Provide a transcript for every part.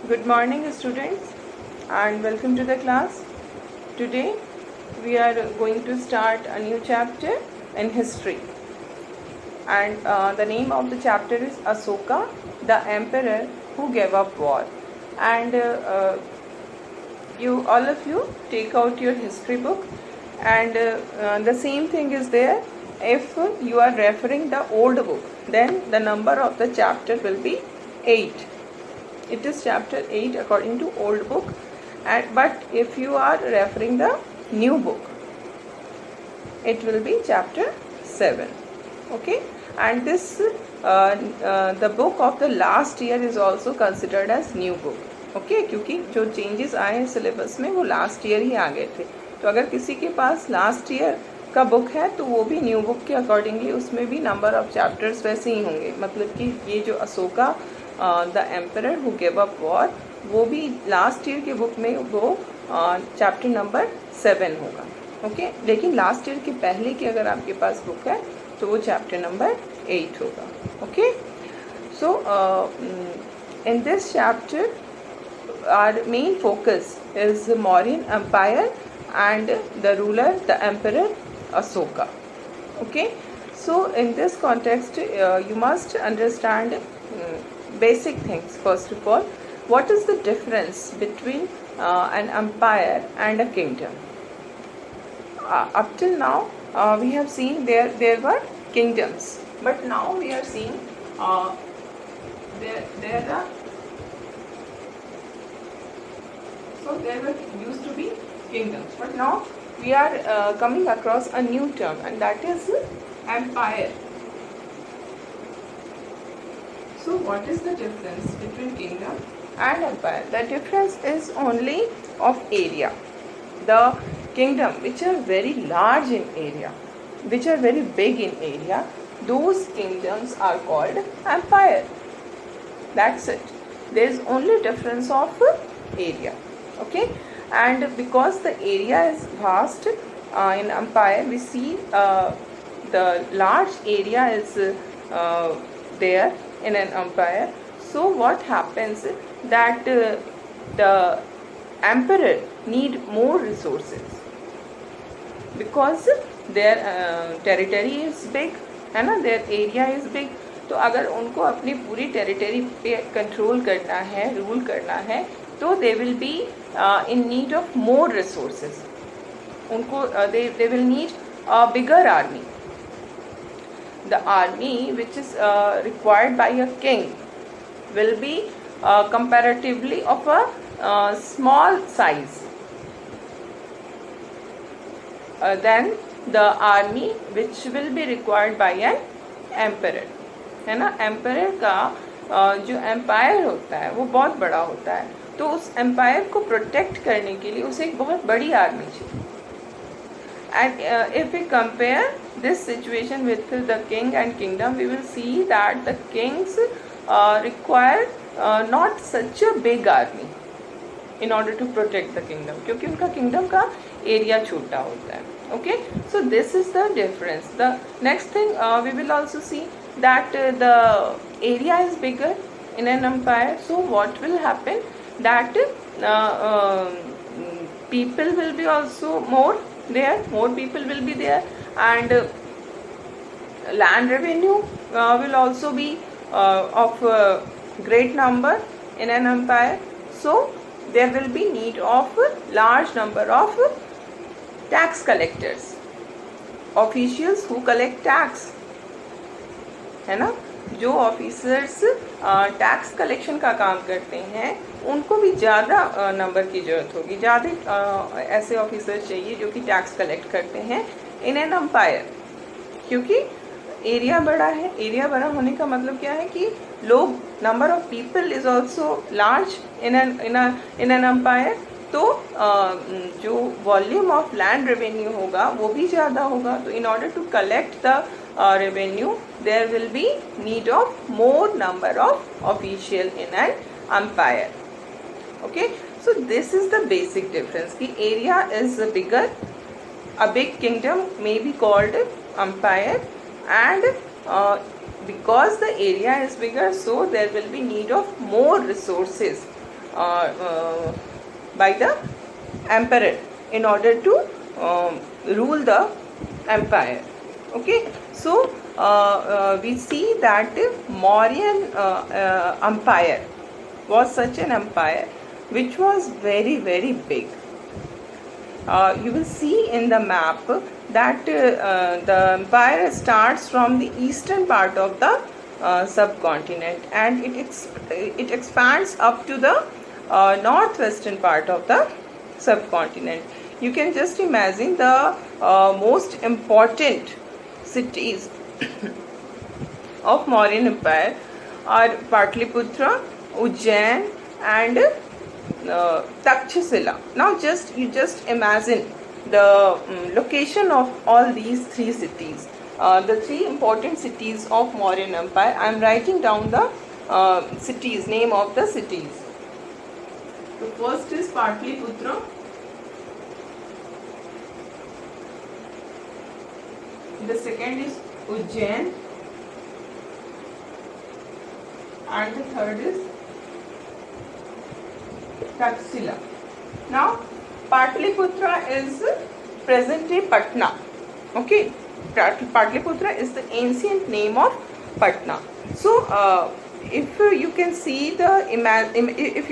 Good morning, students, and welcome to the class. Today, we are going to start a new chapter in history, and the name of the chapter is Asoka, the Emperor who gave up war. And all of you, take out your history book, and the same thing is there. If you are referring the old book, then the number of the chapter will be 8. It is chapter 8 according to old book, but if you are referring the new book, it will be chapter 7. Okay, and this the book of the last year is also considered as new book. Okay क्योंकि जो changes आए हैं syllabus में वो last year ही आ गए थे, तो अगर किसी के पास लास्ट ईयर का बुक है तो वो भी न्यू बुक के अकॉर्डिंगली उसमें भी नंबर ऑफ चैप्टर्स वैसे ही होंगे. मतलब कि ये जो Ashoka the emperor who give up war, वो भी लास्ट ईयर के बुक में वो चैप्टर नंबर 7 होगा. ओके, लेकिन लास्ट ईयर के पहले की अगर आपके पास बुक है तो वो चैप्टर नंबर 8 होगा. Okay, so in this chapter our main focus is the Mauryan Empire and the ruler, the Emperor Ashoka. Okay, so in this context you must understand basic things. First of all, what is the difference between an empire and a kingdom? Up till now we have seen there were kingdoms, but now we are seeing there are there were used to be kingdoms, but now we are coming across a new term, and that is empire. So what is the difference between kingdom and empire? The difference is only of area. The kingdom which are very large in area, which are very big in area, those kingdoms are called empire. That's it. There is only difference of area. Okay, and because the area is vast in empire, we see the large area is there in an empire. So what happens that the emperor need more resources because their territory is big, है ना, their area is big. तो अगर उनको अपनी पूरी territory पे control करना है, रूल करना है, तो they will be in need of more resources. उनको they will need a bigger army. The army which is required by a king will be comparatively of a small size than the army which will be required by an emperor. है ना, empire का जो empire होता है वो बहुत बड़ा होता है, तो उस एम्पायर को प्रोटेक्ट करने के लिए उसे एक बहुत बड़ी आर्मी चाहिए. And if we compare this situation with the king and kingdom, we will see that the kings require not such a big army in order to protect the kingdom, क्योंकि उनका किंगडम का area छोटा होता है. Okay, so this is the difference. The next thing we will also see that the area is bigger in an empire. So what will happen that people will be also more there, more people will be there, and land revenue will also be of great number in an empire. So there will be need of large number of tax collectors, officials who collect tax, है ना. जो officers tax collection का काम करते हैं उनको भी ज़्यादा नंबर की ज़रूरत होगी, ज़्यादा ऐसे ऑफिसर्स चाहिए जो कि टैक्स कलेक्ट करते हैं इन एन एम्पायर, क्योंकि एरिया बड़ा है. एरिया बड़ा होने का मतलब क्या है कि लोग, number of people is also large in an empire. तो जो वॉल्यूम ऑफ लैंड रेवेन्यू होगा वो भी ज़्यादा होगा. तो in order to collect the revenue, there will be need of more number of official in an empire. Okay, so this is the basic difference. The area is bigger. A big kingdom may be called empire, and because the area is bigger, so there will be need of more resources by the emperor in order to rule the empire. Okay, so we see that Mauryan empire was such an empire which was very, very big. You will see in the map that the empire starts from the eastern part of the subcontinent, and it expands up to the northwestern part of the subcontinent. You can just imagine the most important cities of Mauryan Empire are Patliputra, Ujjain, and Takshashila. Now you just imagine the location of all these three cities. The three important cities of Mauryan Empire. I am writing down the cities, name of the cities. The first is Patliputra. The second is Ujjain, and the third is Takshashila. Now, Patliputra is present-day Patna. Okay, Patliputra is the ancient name of Patna. So, if you can see if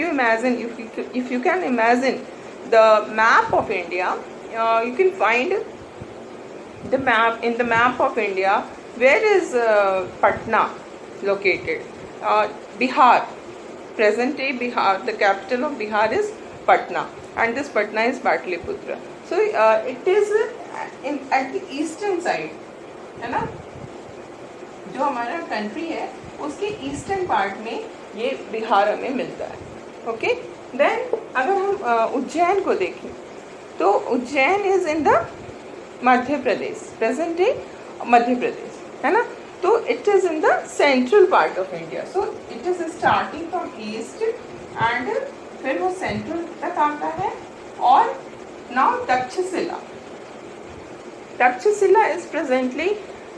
you can imagine the map of India, you can find the map. In the map of India, where is Patna located? Bihar. Present day Bihar, the capital of Bihar is Patna, and this Patna is Patliputra. So it is at the eastern side, है ना? जो हमारा country है उसके eastern part में ये बिहार हमें मिलता है. ओके, देन अगर हम उज्जैन को देखें तो Ujjain is in the Madhya Pradesh, present day Madhya Pradesh, है ना? तो it is in the central part of India. So it is starting from east and फिर वो सेंट्रल तक आता है. और now Takshashila. Takshashila is presently,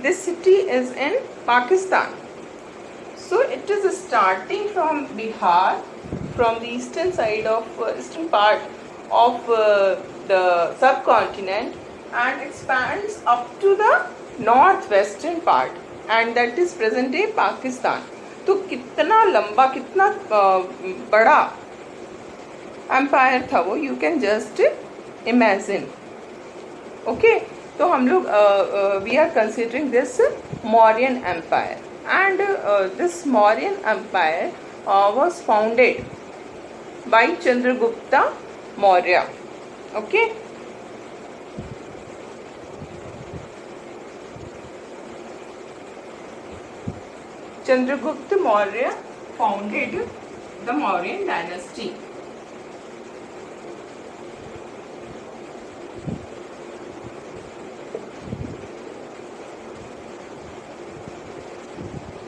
this city is in Pakistan. So it is starting from Bihar, from the eastern side of eastern part of the subcontinent, and expands up to the northwestern part, and that is present day Pakistan. तो कितना लंबा, कितना बड़ा empire था वो, you can just imagine. Okay, तो हम लोग we are considering this Mauryan empire, and this Mauryan empire was founded by Chandragupta Maurya. Okay, Chandragupta Maurya founded the Mauryan dynasty.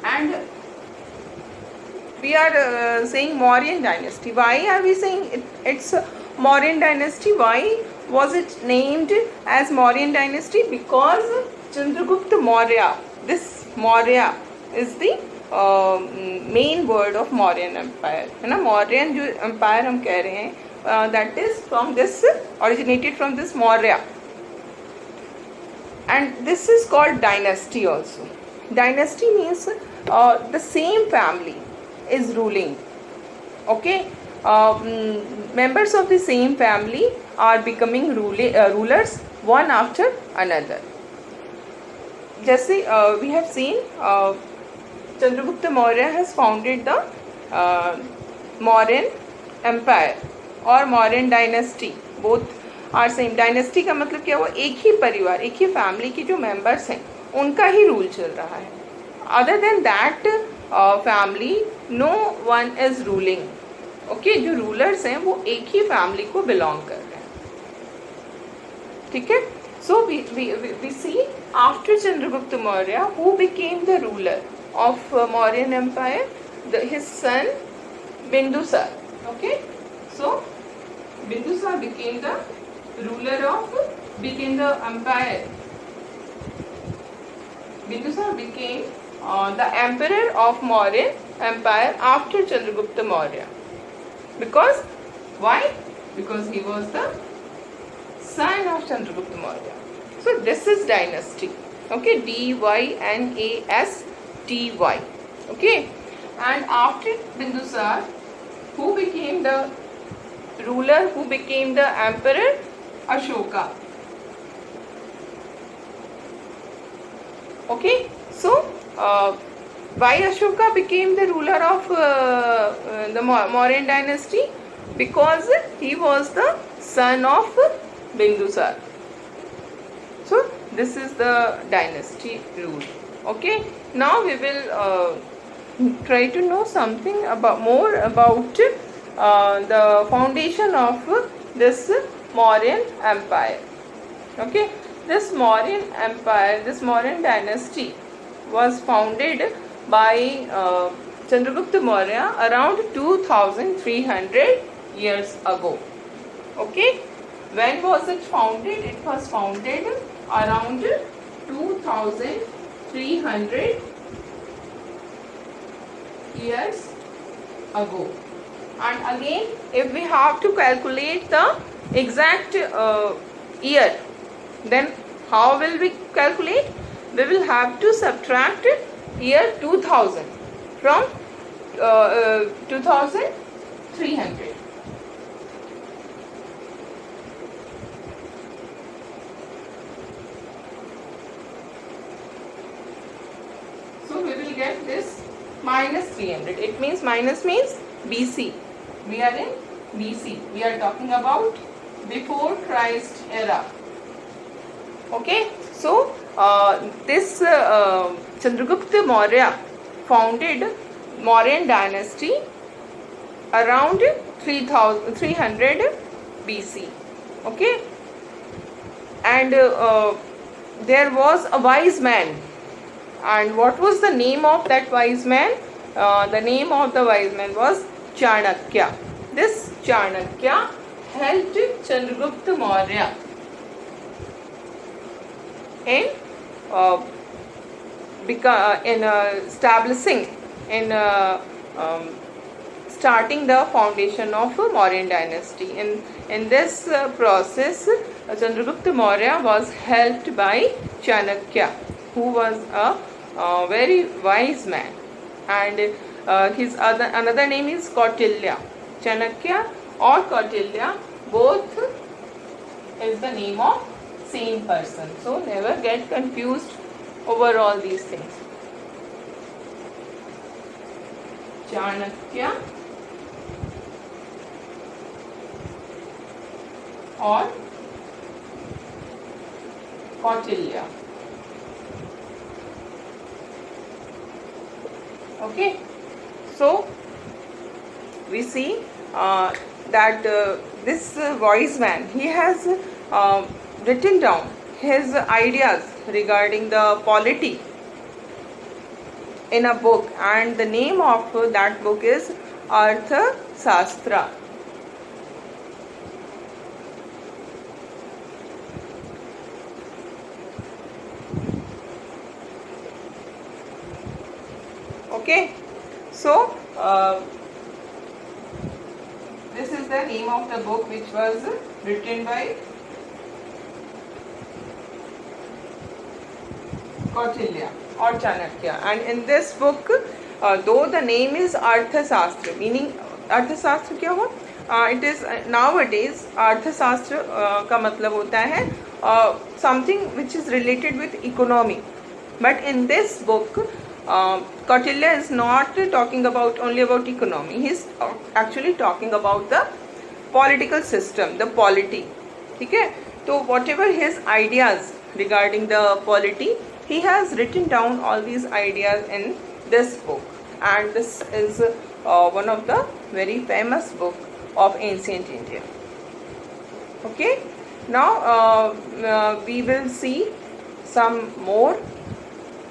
And we are saying Mauryan dynasty. Why are we saying it's Mauryan dynasty? Why was it named as Mauryan dynasty? Because Chandragupta Maurya, this Maurya is the main word of Mauryan empire, है ना? मौर्यन जो empire हम कह रहे हैं, that is from this, originated from this Maurya, and this is called dynasty also. Dynasty means the same family is ruling. Okay, members of the same family are becoming rulers one after another. जैसे we have seen Chandragupta Maurya has founded the Mauryan Empire और Mauryan Dynasty. Both are same. Dynasty का मतलब क्या? वो एक ही परिवार, एक ही family के जो मेंबर्स हैं उनका ही रूल चल रहा है. Other than that family, no one is ruling. Okay, जो रूलर्स हैं वो एक ही फैमिली को बिलोंग कर रहे हैं. ठीक है? So we see after Chandragupta Maurya, who became the ruler of Mauryan Empire? His son Bindusar. Okay, so Bindusar became the empire. Bindusar became the emperor of Mauryan Empire after Chandragupta Maurya. Because why? Because he was the son of Chandragupta Maurya. So this is dynasty. Okay, Dynasty. Okay, and after Bindusar, who became the ruler? Who became the emperor? Ashoka. Okay, so why Ashoka became the ruler of the Mauryan dynasty? Because he was the son of Bindusar. So this is the dynasty rule. Okay, now we will try to know something more about the foundation of this Mauryan Empire. Okay, this Mauryan Empire, this Mauryan dynasty was founded by Chandragupta Maurya around 2300 years ago. Okay, when was it founded? It was founded around 2300 years ago. And again, if we have to calculate the exact year, then how will we calculate? We will have to subtract year 2000 from 2300. So we will get this minus 300. It means minus means BC. We are in BC. We are talking about before Christ era. Okay. So this Chandragupta Maurya founded Mauryan dynasty around 300 BC. Okay. And there was a wise man. And what was the name of that wise man? The name of the wise man was Chanakya. This Chanakya helped Chandragupta Maurya in establishing, starting the foundation of Mauryan dynasty. In this process, Chandragupta Maurya was helped by Chanakya, who was a very wise man, and his another name is Kautilya. Chanakya or Kautilya, both is the name of same person. So never get confused over all these things. Chanakya or Kautilya. Okay, so we see that this wise man, he has written down his ideas regarding the polity in a book, and the name of that book is Arthashastra. Okay, so this is the name of the book which was written by Kautilya or Chanakya, and in this book, though the name is Arthashastra, meaning Arthashastra क्या हो? It is nowadays Arthashastra का मतलब होता है something which is related with economy, but in this book Kautilya is not talking about only about economy. He is actually talking about the political system, the polity. ठीक है? तो whatever his ideas regarding the polity, he has written down all these ideas in this book, and this is one of the very famous book of ancient India. Okay, now we will see some more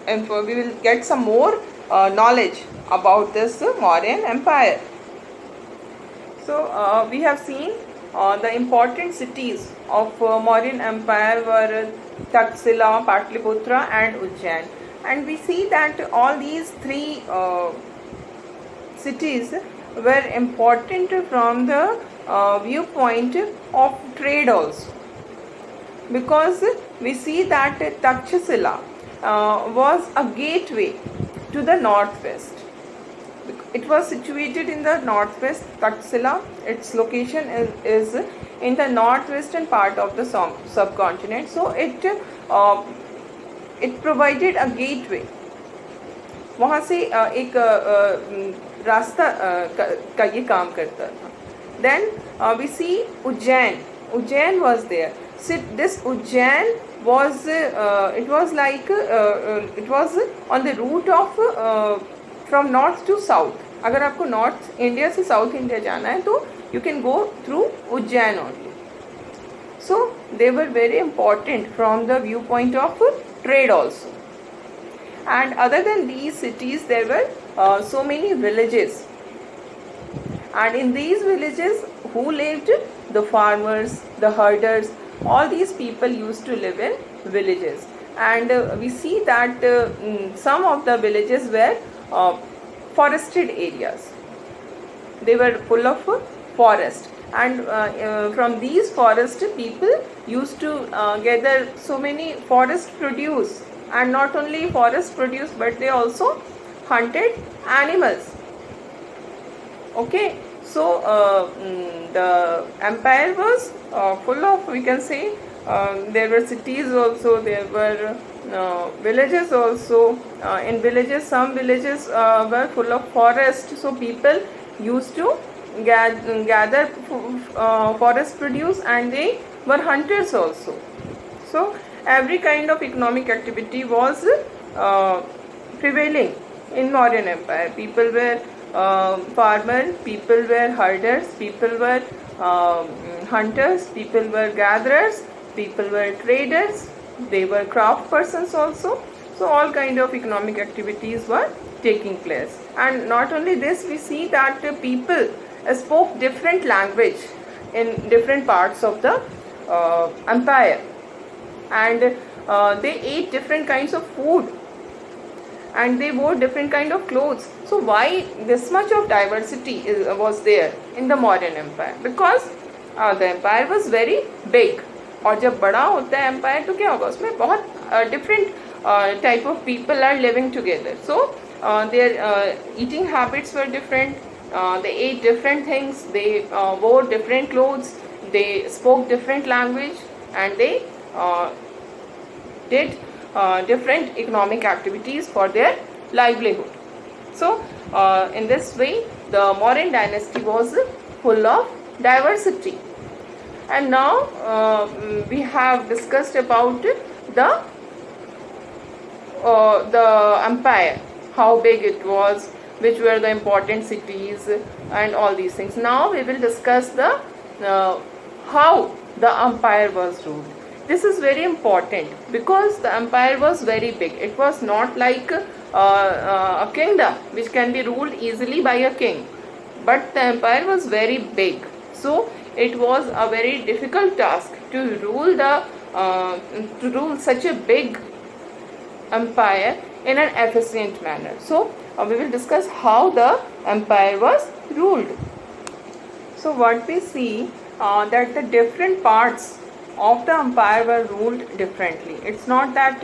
info. We will get some more knowledge about this Mauryan Empire. So we have seen the important cities of Mauryan Empire were Taxila, Patliputra and Ujjain, and we see that all these three cities were important from the viewpoint of trade also, because we see that Takshashila was a gateway to the northwest. It was situated in the northwest. Takshashila, its location is in the northwestern part of the subcontinent. So it provided a gateway. वहाँ से एक रास्ता का ये काम करता था. Then we see Ujjain. Ujjain was there. So this Ujjain was it was on the route of from north to south. अगर आपको नॉर्थ इंडिया से साउथ इंडिया जाना है तो you can go through Ujjain only. So they were very important from the viewpoint of trade also. And other than these cities, there were so many villages. And in these villages, who lived? The farmers, the herders, all these people used to live in villages. And we see that some of the villages were forested areas. They were full of forest. And from these forests, people used to gather so many forest produce. And not only forest produce, but they also hunted animals. Okay, so the empire was full of, we can say, there were cities also, there were villages also. In villages, some villages were full of forest, so people used to gather forest produce, and they were hunters also. So every kind of economic activity was prevailing in Mauryan Empire. People were farmers, people were herders, people were hunters, people were gatherers, people were traders, they were craft persons also. So all kind of economic activities were taking place. And not only this, we see that people spoke different language in different parts of the empire. And they ate different kinds of food, and they wore different kind of clothes. So why this much of diversity was there in the Mauryan Empire? Because the empire was very big. और जब बड़ा होता है empire तो क्या होगा, उसमें बहुत different type of people are living together. So their eating habits were different. They ate different things. They wore different clothes. They spoke different language, and they did different economic activities for their livelihood. So in this way, the Mauryan dynasty was full of diversity. And now we have discussed about the empire, how big it was, which were the important cities, and all these things. Now we will discuss the how the empire was ruled. This is very important because the empire was very big. It was not like a kingdom which can be ruled easily by a king, but the empire was very big. So it was a very difficult task to rule such a big empire in an efficient manner. So we will discuss how the empire was ruled. So what we see that the different parts of the empire were ruled differently. It's not that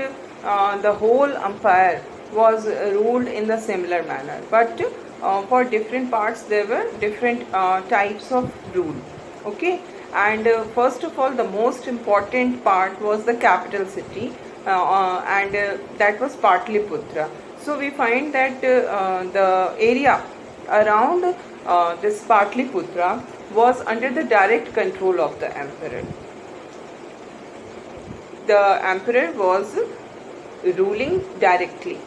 the whole empire was ruled in the similar manner, but for different parts there were different types of rule. Okay, and first of all, the most important part was the capital city, and that was Patliputra. So we find that the area around this Patliputra was under the direct control of the emperor. The emperor was ruling directly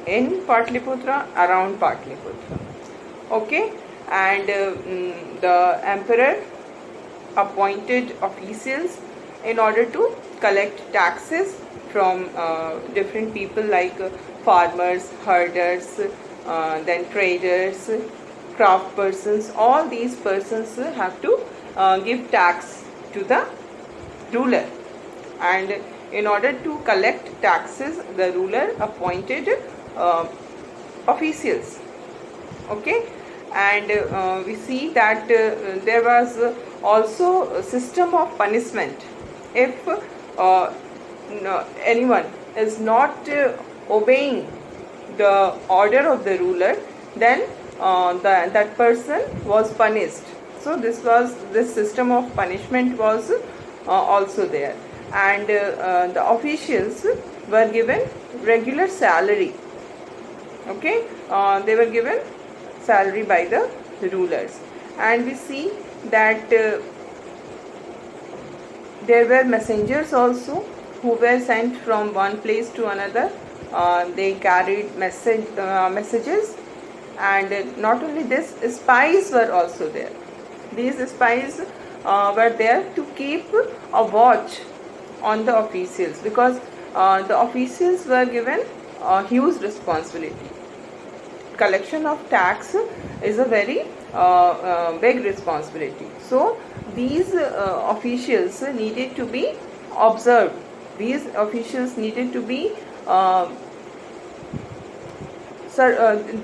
in Patliputra, around Patliputra. Okay, and the emperor appointed officials in order to collect taxes from different people like farmers, herders, then traders, craft persons. All these persons have to give tax to the ruler, and in order to collect taxes, the ruler appointed officials. Okay, and we see that there was also a system of punishment if anyone is not obeying the order of the ruler, then that person was punished. So this system of punishment was also there, and the officials were given regular salary. Okay, they were given salary by the rulers, and we see that there were messengers also who were sent from one place to another. They carried messages, and not only this, spies were also there. These spies were there to keep a watch on the officials, because the officials were given a huge responsibility. Collection of tax is a very big responsibility. So these officials needed to be observed. These officials needed to be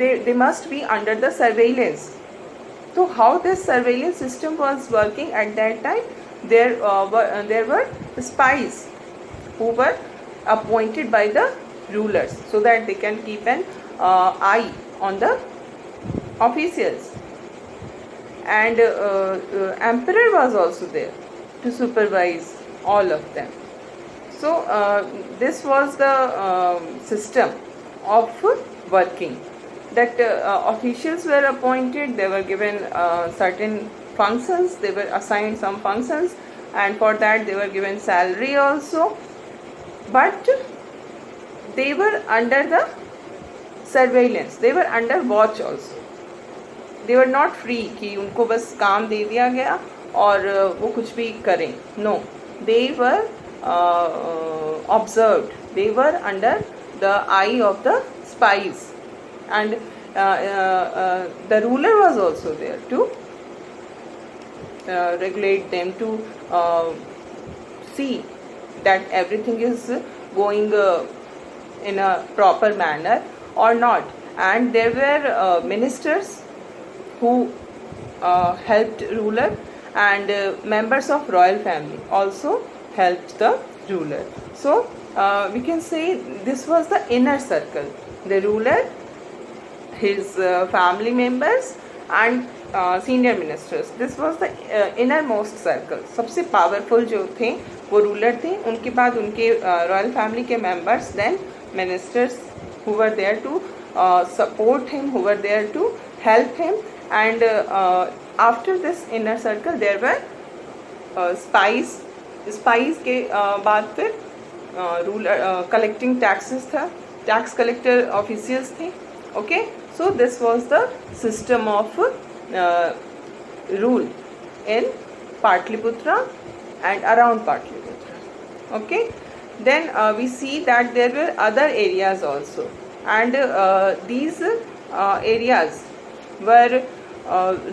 they must be under the surveillance. So how this surveillance system was working at that time? There were spies who were appointed by the rulers so that they can keep an eye on the officials, and emperor was also there to supervise all of them. So this was the system of working, that officials were appointed, they were given certain functions, they were assigned some functions, and for that they were given salary also, but they were under the surveillance, they were under watch also. They were not free कि उनको बस काम दे दिया गया और वो कुछ भी करें. No, they were observed, they were under the eye of the spies, and the ruler was also there to regulate them, to see that everything is going in a proper manner or not. And there were ministers who helped ruler, and members of royal family also helped the ruler. So we can say this was the inner circle, the ruler, his family members, and senior ministers. This was the innermost circle. सबसे powerful जो थे वो ruler थे, उनके बाद उनके royal family के members, then ministers who were there to support him, who were there to help him, and after this inner circle there were spies. Spies के बाद फिर ruler collecting taxes था, tax collector officials थे. Okay, so this was the system of rule in Patliputra and around Patliputra. Okay, then we see that there were other areas also, and these areas were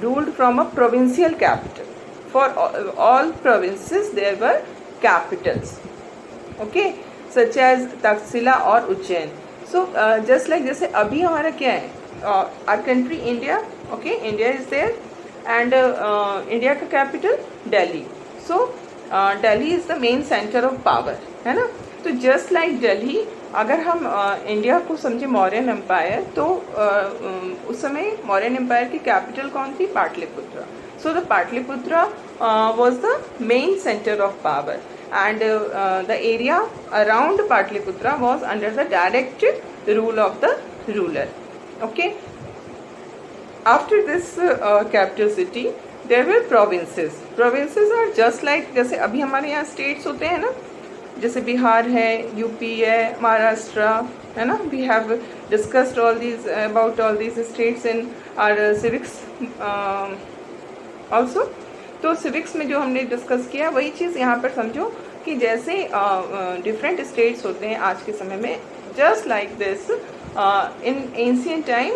ruled from a provincial capital. For all provinces there were capitals, okay, such as Taxila or Ujjain. So just like जैसे अभी हमारा क्या है, our country India, okay, India is there, and India का capital Delhi. So Delhi is the main center of power, है ना. तो just like Delhi, अगर हम इंडिया को समझे मौर्यन एम्पायर, तो उस समय मौर्यन एम्पायर की कैपिटल कौन थी? Pataliputra. So the Pataliputra was the main center of power, and the area around Patliputra was under the direct rule of the ruler. Okay, after this capital city there were provinces. Provinces are just like जैसे अभी हमारे यहाँ states होते हैं ना, जैसे बिहार है, UP है, महाराष्ट्र है ना. We have discussed all these about all these states in our civics also. तो civics में जो हमने डिस्कस किया वही चीज़ यहाँ पर समझो कि जैसे डिफरेंट स्टेट्स होते हैं आज के समय में, just like this in ancient time,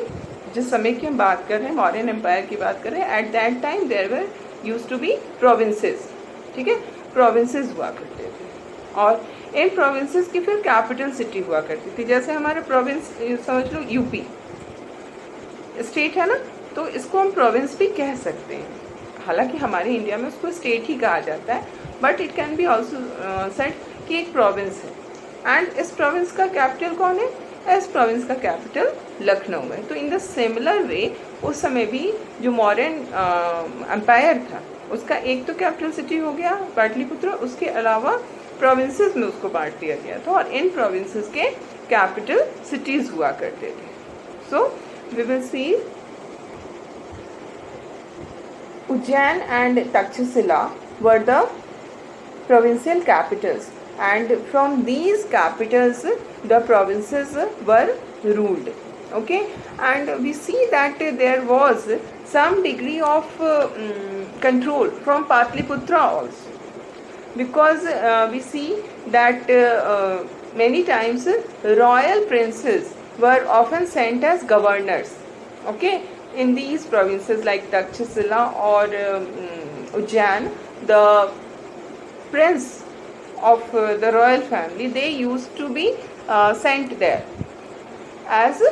जिस समय की हम बात कर रहे हैं, मौर्यन एम्पायर की बात कर रहे हैं, at that time there were used to be provinces. ठीक है, प्रोविंसेस हुआ करते थे, और इन प्रोविंसेस की फिर कैपिटल सिटी हुआ करती थी. जैसे हमारे प्रोविंस समझ लो यूपी, स्टेट है ना, तो इसको हम प्रोविंस भी कह सकते हैं। हालांकि हमारे इंडिया में उसको स्टेट ही कहा जाता है, but it can be also said कि एक प्रोविंस है। एंड इस प्रोविंस का कैपिटल कौन है? इस प्रोविंस का कैपिटल लखनऊ है। तो इन द सिमिलर वे उस समय भी जो मौर्यन एम्पायर था उसका एक तो कैपिटल सिटी हो गया पाटलिपुत्र, उसके अलावा प्रोविंसेस में उसको बांट दिया गया था और इन प्रोविंसेस के कैपिटल सिटीज हुआ करते थे। So we will see Ujjain and Takshashila were the provincial capitals, and from these capitals the provinces were ruled. Okay, and we see that there was some degree of control from Patliputra also, because we see that many times royal princes were often sent as governors. Okay, in these provinces like Takshashila or Ujjain, the prince of the royal family, they used to be sent there as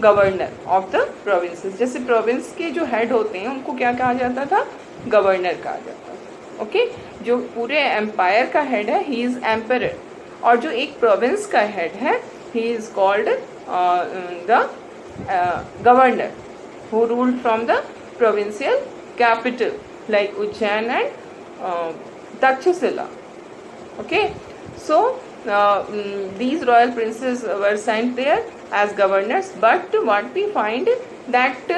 governor of the provinces. जैसे province के जो head होते हैं उनको क्या कहा जाता था? गवर्नर कहा जाता था। ओके, जो पूरे एम्पायर का हेड है ही इज एम्परर, और जो एक प्रोविंस का हेड है he is called the governor who ruled from the provincial capital like Ujjain and Takshashila. Okay, so these royal princes were sent there as governors, but what we find that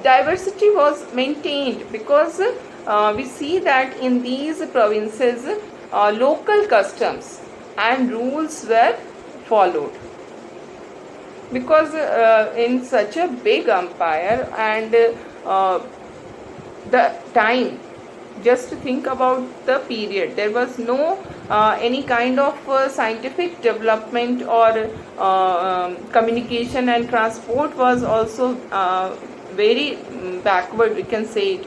diversity was maintained, because we see that in these provinces local customs and rules were followed. Because in such a big empire and the time, just think about the period, there was no any kind of scientific development or communication, and transport was also very backward, we can say it.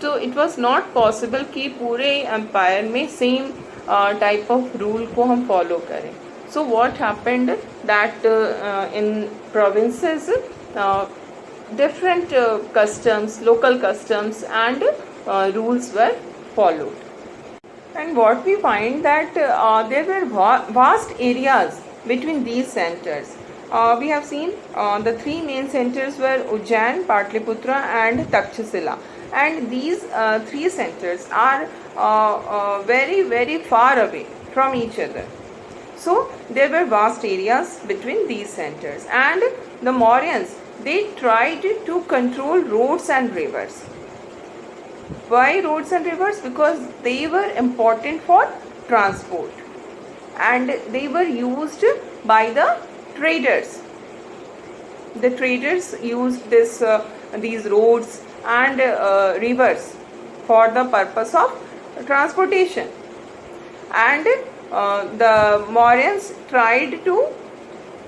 So it was not possible कि पूरे empire में same type of rule को हम follow करें. So what happened that in provinces different customs, local customs and rules were followed. And what we find that there were vast areas between these centers. We have seen the three main centers were Ujjain, Patliputra and Takshashila, and these three centers are very very far away from each other. So there were vast areas between these centers, and the Mauryans, they tried to control roads and rivers. Why roads and rivers? Because they were important for transport and they were used by the traders. The traders used these roads and rivers for the purpose of transportation, and the Mauryans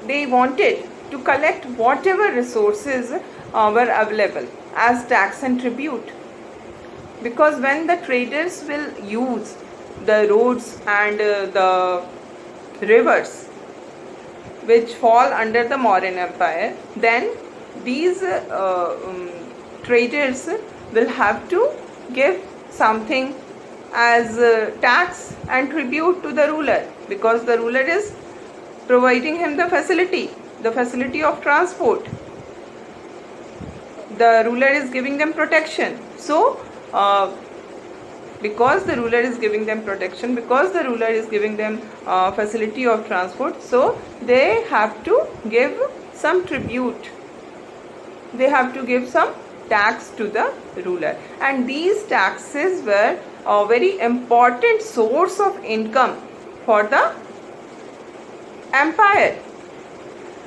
they wanted to collect whatever resources were available as tax and tribute, because when the traders will use the roads and the rivers which fall under the Mauryan Empire, then these traders will have to give something as tax and tribute to the ruler, because the ruler is providing him the facility of transport. The ruler is giving them protection. So because the ruler is giving them protection, because the ruler is giving them facility of transport, so they have to give some tribute, they have to give some tax to the ruler, and these taxes were a very important source of income for the empire.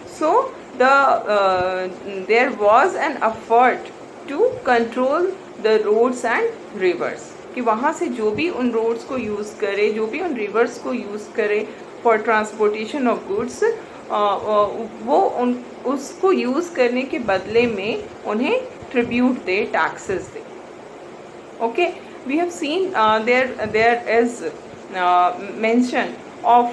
So there was an effort to control the roads and rivers, कि वहाँ से जो भी उन roads को use करे, जो भी उन रिवर्स को यूज़ करे फॉर ट्रांसपोर्टेशन ऑफ गुड्स, वो उसको यूज़ करने के बदले में उन्हें tribute they, taxes they. Okay, we have seen there is mention of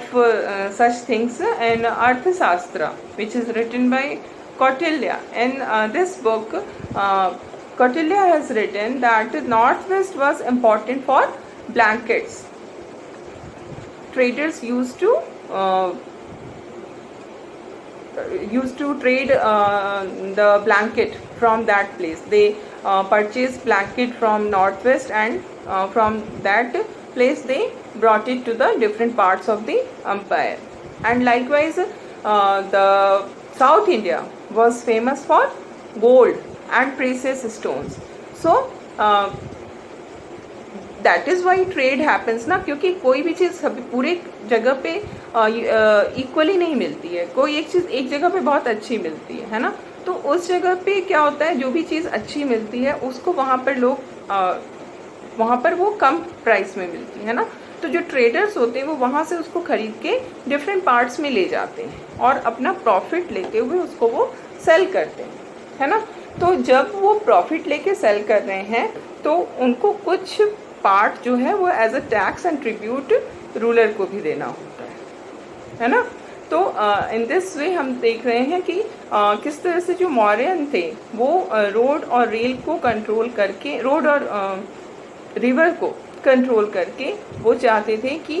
such things in Arthashastra, which is written by Kautilya. In this book, Kautilya has written that Northwest was important for blankets. Traders used to trade the blanket from that place. They purchased blanket from Northwest, and from that place they brought it to the different parts of the empire. And likewise, the South India was famous for gold and precious stones. So that is why trade happens ना, क्योंकि कोई भी चीज़ पूरे जगह पे equally नहीं मिलती है. कोई एक चीज़ एक जगह पे बहुत अच्छी मिलती है ना, तो उस जगह पे क्या होता है, जो भी चीज़ अच्छी मिलती है उसको वहाँ पर लोग वहाँ पर वो कम प्राइस में मिलती है ना, तो जो ट्रेडर्स होते हैं वो वहाँ से उसको खरीद के डिफरेंट पार्ट्स में ले जाते हैं और अपना प्रॉफिट लेते हुए उसको वो सेल करते हैं, है ना. तो जब वो प्रॉफिट लेके सेल कर रहे हैं तो उनको कुछ पार्ट जो है वो as a tax and tribute ruler को भी देना होता है ना. तो इन दिस वे हम देख रहे हैं कि किस तरह से जो मौर्यन थे वो रोड और रेल को कंट्रोल करके, रोड और रिवर को कंट्रोल करके वो चाहते थे कि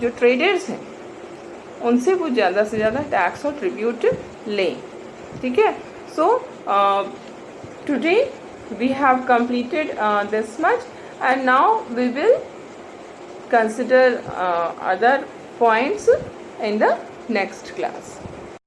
जो ट्रेडर्स हैं उनसे वो ज़्यादा से ज़्यादा टैक्स और ट्रिब्यूट लें. ठीक है. So today we have completed this much, and now we will consider other points in the next class.